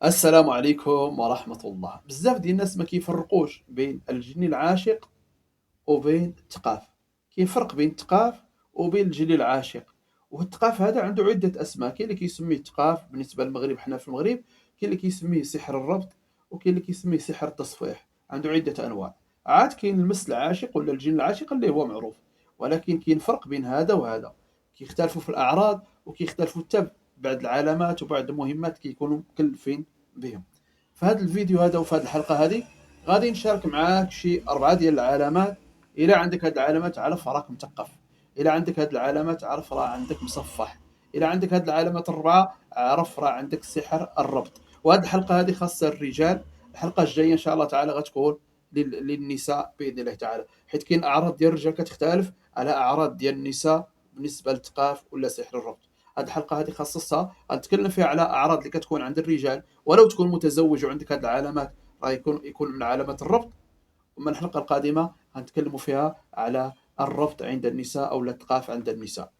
السلام عليكم ورحمة الله. بزاف ديال الناس ما كيفرقوش بين الجني العاشق وبين الثقاف. كاين فرق بين الثقاف وبين الجني العاشق، والثقاف هذا عنده عدة أسماء. كاين اللي كيسميه الثقاف بالنسبة للمغرب، حنا في المغرب كاين اللي كيسميه سحر الربط، وكاين اللي كيسميه سحر التصفيح. عنده عدة أنواع. عاد كاين المس العاشق ولا الجن العاشق اللي هو معروف، ولكن كاين فرق بين هذا وهذا. كيختلفوا في الأعراض وكيختلفوا حتى بعض العلامات وبعض المهمات كيكونوا مكلفين بهم. في هذا الفيديو هذا وفي هذه الحلقة هذه غادي نشارك معاك شي 4 ديال العلامات. إلا عندك هاد العلامات عرف راك مثقف، إلا عندك هاد العلامات عرف راه عندك مصفح، إلا عندك هاد العلامات الربعة عرف راه عندك سحر الربط. وهاد الحلقة هذه خاصة الرجال. الحلقة الجاية إن شاء الله تعالى غتكون للنساء بإذن الله تعالى، حيت كاين أعراض ديال الرجال كتختلف على أعراض ديال النساء بالنسبة للثقاف ولا سحر الربط. هاد الحلقة هذه خصصها غنتكلم فيها على أعراض اللي كتكون عند الرجال، ولو تكون متزوج وعندك هاد العلامات راه يكون من علامات الربط. أما الحلقة القادمة غنتكلموا فيها على الربط عند النساء أو الإثقاف عند النساء.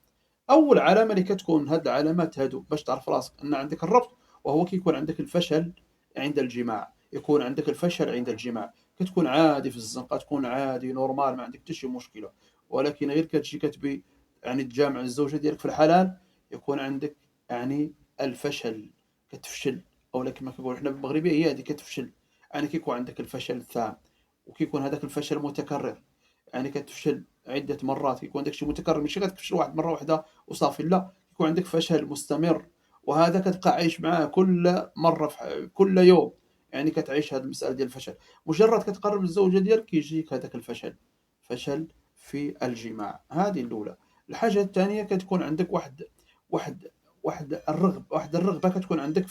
أول علامة اللي كتكون هاد العلامات هادو باش تعرف راسك أن عندك الربط، وهو كيكون عندك الفشل عند الجماع. يكون عندك الفشل عند الجماع، كتكون عادي في الزنقة، تكون عادي نورمال، ما عندك حتى شي مشكلة، ولكن غير كتجي كتبي يعني تجامع الزوجة ديالك في الحلال يكون عندك يعني الفشل، كتفشل. أو كما كنقولوا حنا بالمغربية هي هذه كتفشل، يعني كيكون عندك الفشل التام، وكيكون هذاك الفشل متكرر. يعني كتفشل عدة مرات، كيكون داك الشيء متكرر، ماشي غتفشل واحد مرة واحدة وصافي، لا، يكون عندك فشل مستمر، وهذا كتبقى عايش معاه كل مرة كل يوم. يعني كتعيش هذه المسألة ديال الفشل. مجرد كتقرب للزوجة ديالك كيجيك هذاك الفشل، فشل في الجماع. هذه الأولى. الحاجة الثانية كتكون عندك واحد واحد الرغبة كتكون عندك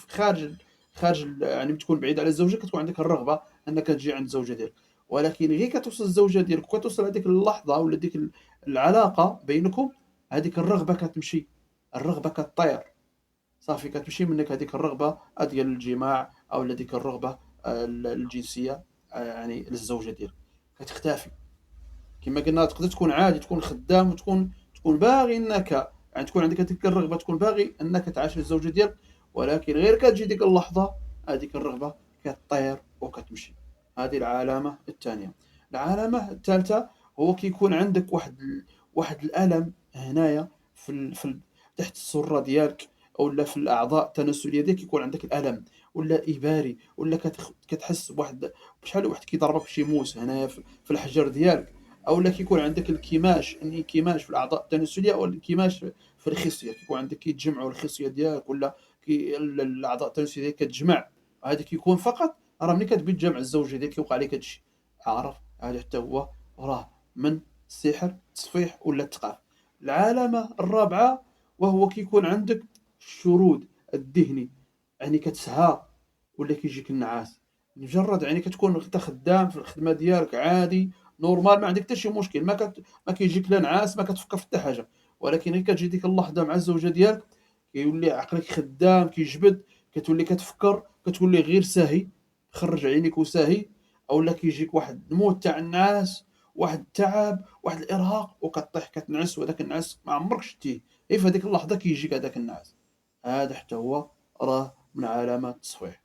يعني تكون بعيد على الزوجة، كتكون عندك الرغبة أنك تجي عند الزوجة ديالك، ولكن غير كتوصل الزوجة ديالك وكتوصل هذيك اللحظة ولا ديك العلاقة بينكم، هذيك الرغبة كتمشي، الرغبة كطير، صافي كتمشي منك هذيك الرغبة ديال الجماع أو ديك الرغبة الجنسية، يعني للزوجة ديالك كتختفي. كما قلنا تقدر تكون عادي، تكون خدام وتكون باغي انك يعني تكون عندك هذيك الرغبه، تكون باغي انك تعاشر الزوجه ديالك، ولكن غير كتجي ديك اللحظه هذيك الرغبه كطير وكتمشي. هذه العلامه الثانيه. العلامه الثالثه هو كيكون عندك واحد الالم هنايا تحت السره ديالك، او في الاعضاء التناسليه ديالك كيكون عندك الالم، ولا اباري، ولا كتحس بشحال واحد كيضربك بشي موس هنايا في الحجر ديالك، او لا كيكون عندك الانكماش في الاعضاء التناسليه او الانكماش في الخصيه، كيكون عندك كيتجمعوا الخصيه ديالك ولا الاعضاء التناسليه ديالك كتجمع. هذا كيكون فقط راه ملي كتبي تجمع الزوجه ديالك كيوقع لك هادشي. عارف هذا حتى هو راه من السحر التصفيح ولا الثقافه. العلامه الرابعه وهو كيكون عندك الشرود الذهني، يعني كتسهى ولا كيجيك النعاس. مجرد يعني كتكون انت خدام في الخدمه ديالك عادي نورمال، ما عندك حتى شي مشكل، ما كيجيك لا نعاس، ما كتفكر في حتى حاجه، ولكن غير كتجي ديك اللحظه مع الزوجه ديالك كيولي عقلك خدام كيجبد، كتولي كتفكر، كتولي غير ساهي، خرج عينيك وساهي، اولا كيجيك واحد الموت تاع النعاس، واحد التعب، واحد الارهاق، وكطيح كتنعس، وهذاك النعاس ما عمرك شتيه، غير في هذيك اللحظه كيجيك هذاك النعاس. هذا حتى هو راه من علامات التصفيح،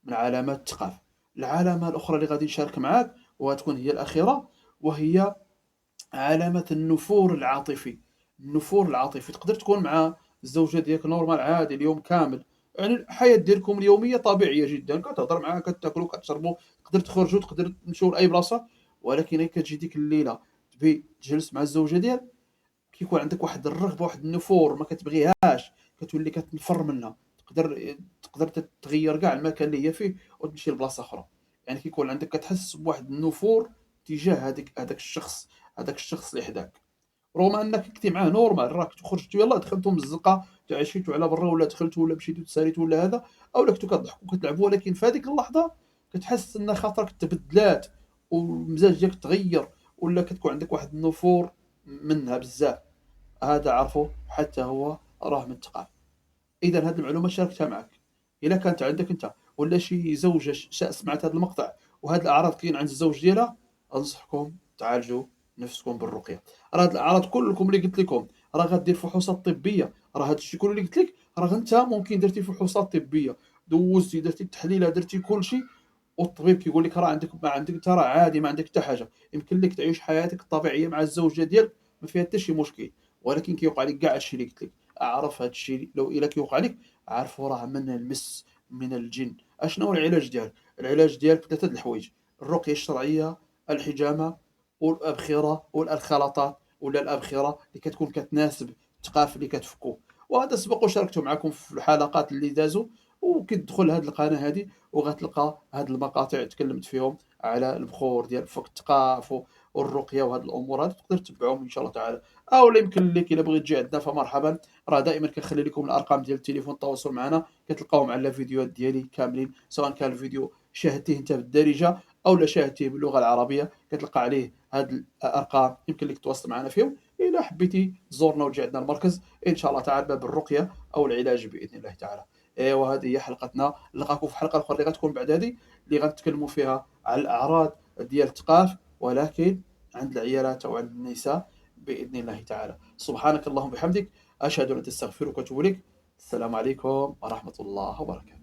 من علامات الثقافة. العلامة الأخرى اللي غادي نشارك معاك وغتكون هي الأخيرة، وهي علامة النفور العاطفي. النفور العاطفي تقدر تكون مع الزوجة ديالك نورمال عادي اليوم كامل، يعني الحياة ديالكم اليومية طبيعية جدا، كتهضر معاها، كتاكلوا، كتشربوا، تقدر تخرجوا، تقدر تمشيو لأي بلاصة، ولكن غير كتجي ديك الليلة تبي تجلس مع الزوجة ديالك كيكون عندك واحد الرغبة، واحد النفور ما كتبغيهاش، كتولي كتنفر منها، تقدر تغير كاع المكان اللي هي فيه وتمشي لبلاصة أخرى. يعني كيكون عندك كتحس بواحد النفور تجاه هذاك الشخص اللي حداك، رغم انك كنتي معاه نورمال، راك خرجتوا يلاه دخلتوا من الزنقه تعشيتوا على برا، ولا دخلتوا ولا مشيتوا تساليتوا ولا هذا، او كنتوا كتضحكوا كتلعبوا، ولكن في هذيك اللحظه كتحس ان خاطرك تبدلات والمزاج ديالك تغير، ولا كتكون عندك واحد النفور منها بزاف. هذا عرفه حتى هو راه من الثقافه. اذا هذه المعلومه شاركتها معك. الا كانت عندك انت ولا شي زوجه سمعت هذا المقطع وهذه الاعراض كاين عند الزوج ديالها، انصحكم تعالجوا نفسكم بالرقيه. راه هاد الاعراض كلكم اللي قلت لكم راه غدير فحوصات طبيه، راه هذا الشيء كله اللي قلت لك راه انت ممكن درتي فحوصات طبيه دوزتي درتي التحليلة درتي كلشي، والطبيب كيقول لك راه عندك ما عندك أنت راه عادي ما عندك حتى حاجة، يمكن لك تعيش حياتك الطبيعية مع الزوجة ديالك ما فيها حتى شي مشكل، ولكن كيوقع لك كاع هادشي اللي قلت لك. اعرف هادشي لو إلا كيوقع لك، عارفه راه من المس من الجن. أشنو هو العلاج ديالك؟ العلاج ديالك 3 د الحوايج: الرقية الشرعية، الحجامة، والأبخرة الخلطات ولا الأبخرة اللي كتكون كتناسب الثقافة اللي كتفكوا. وهذا سبق وشاركته معكم في الحلقات اللي دازوا، وكتدخل لهاد القناة هادي وغتلقى هاد المقاطع تكلمت فيهم على البخور ديال فك الثقاف والرقية وهاد الأمور هادو، تقدر تتبعهم إن شاء الله تعالى. أولا يمكن لك إلا بغيت تجي عندنا فمرحبا، راه دائما كنخلي لكم الأرقام ديال التليفون التواصل معنا، كتلقاوهم على الفيديوهات ديالي كاملين، سواء كان الفيديو شاهدتيه أنت بالدارجة أو لا شاهدتيه باللغة العربية كتلقى عليه هاد الأرقام، يمكن لك تواصل معنا فيهم. إلا حبيتي تزورنا وتجي عندنا المركز إن شاء الله تعالى باب الرقية أو العلاج بإذن الله تعالى. ايوا هذه هي حلقتنا، نلقاكم في حلقة أخرى اللي غتكون بعد هذه، اللي غنتكلموا فيها على الأعراض ديال الثقاف، ولكن عند العيالات أو عند النساء بإذن الله تعالى. سبحانك اللهم وبحمدك، أشهد أن لا إله إلا أنت أستغفرك وأتوب إليك. السلام عليكم ورحمة الله وبركاته.